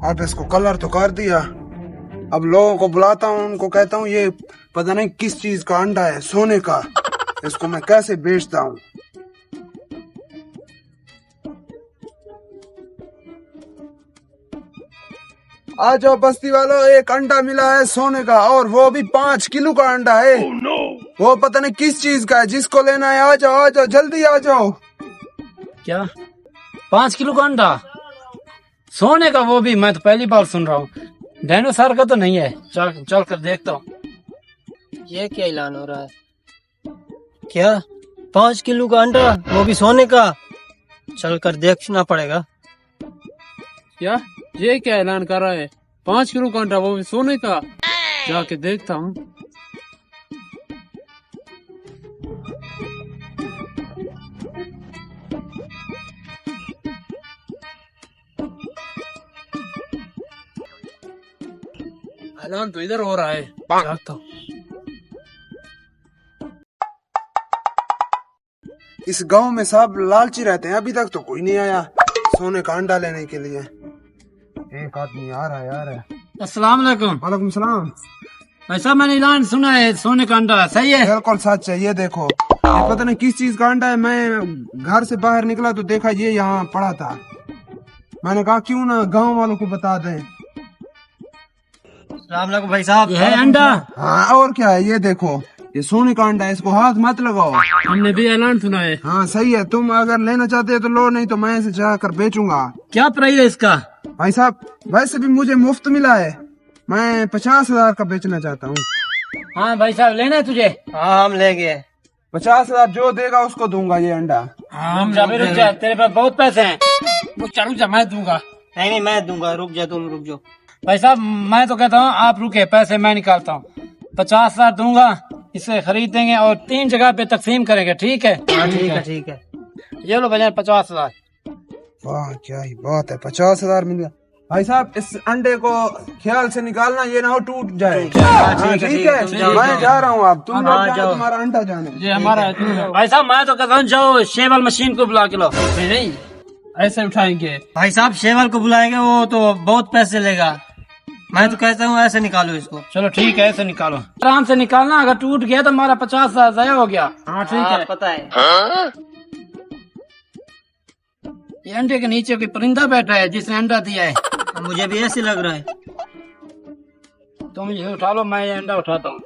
अब इसको कलर तो कर दिया। अब लोगों को बुलाता हूँ, उनको कहता हूँ ये पता नहीं किस चीज का अंडा है, सोने का। इसको मैं कैसे बेचता हूँ। आ जाओ बस्ती वालों, एक अंडा मिला है सोने का, और वो भी 5 किलो का अंडा है। वो पता नहीं किस चीज का है, जिसको लेना है आ जाओ जल्दी आ जाओ। क्या 5 किलो का अंडा सोने का? वो भी मैं तो पहली बार सुन रहा हूँ। डायनासोर का तो नहीं है। चल चल कर देखता हूँ। ये क्या ऐलान हो रहा है? क्या 5 किलो का अंडा, वो भी सोने का? चल कर देखना पड़ेगा। क्या ये क्या ऐलान कर रहा है? 5 किलो का अंडा, वो भी सोने का? जाके देखता हूँ। ऐलान तो इधर हो रहा है, जाता हूँ। इस गांव में सब लालची रहते हैं, अभी तक तो कोई नहीं आया सोने का अंडा लेने के लिए। एक आदमी आ रहा है। अस्सलाम वालेकुम। वालेकुम सलाम। भाई साहब, मैंने ऐलान सुना है सोने का अंडा सही है? बिल्कुल सच है। ये देखो, ये पता नहीं किस चीज का अंडा है। मैं घर से बाहर निकला तो देखा ये यहाँ पड़ा था। मैंने कहा क्यों ना गांव वालों को बता दें। सलाम अलैकुम भाई साहब। ये है अंडा? हाँ और क्या है, ये देखो ये सोने का अंडा है, इसको हाथ मत लगाओ। हमने भी ऐलान सुना है। हाँ सही है, तुम अगर लेना चाहते हो तो लो, नहीं तो मैं इसे जाकर बेचूंगा। क्या प्राइस है इसका? भाई साहब वैसे भी मुझे मुफ्त मिला है, मैं 50,000 का बेचना चाहता हूँ। हाँ भाई साहब, लेना है तुझे? हाँ हम ले गए। 50,000 जो देगा उसको दूंगा ये अंडा। रुक जा, तेरे पास बहुत पैसे हैं। रुक जा, मैं दूंगा। नहीं मैं दूंगा, रुक जा तुम, रुक जाओ। भाई साहब मैं तो कहता हूँ आप रुके, पैसे मैं निकालता हूँ। 50,000 दूंगा, इसे खरीदेंगे और 3 जगह पे तकसीम करेंगे, ठीक है? ठीक है। ये लो भैया 50,000। वाह क्या ही बात है, 50,000 मिल गया। भाई साहब इस अंडे को ख्याल से निकालना, ये ना हो टूट जाए। हाँ, ठीक है, मैं जा रहा हूँ। अब तुम लोग जाओ, तुम्हारा अंडा जाने। ये हमारा भाई साहब मैं तो कहता हूँ जाओ शेवल मशीन को बुला के लो। नहीं, ऐसे उठाएंगे। भाई साहब शेवल को बुलाएंगे, वो तो बहुत पैसे लेगा। मैं तो कहता हूँ ऐसे निकालो इसको। चलो ठीक है, ऐसे निकालो, आराम से निकालना। अगर टूट गया तो हमारा 50,000 ज़ाया हो गया। हाँ ठीक है, पता है। ये अंडे के नीचे कोई परिंदा बैठा है जिसने अंडा दिया है। मुझे भी ऐसे लग रहा है। तुम ये उठा लो, मैं ये अंडा उठाता हूँ।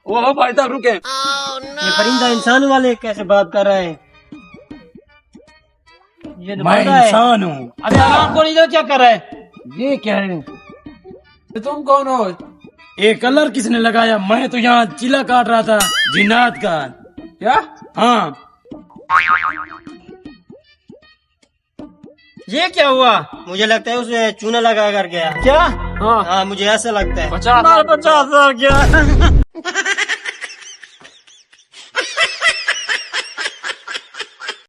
वो भाई साहब रुके। ये परिंदा इंसान वाले कैसे बात कर रहे हैं? ये तो मैं बंदा है। इंसान हूँ। अरे आराम को नहीं, क्या कर रहे हैं? ये क्या है? तुम कौन हो? ये कलर किसने लगाया? मैं तो यहाँ चिल्ला काट रहा था जिन्नात का। क्या? हाँ। ये क्या हुआ? मुझे लगता है उसे चूना लगा कर गया। क्या? हाँ मुझे ऐसा लगता है। 50,000 50,000 क्या?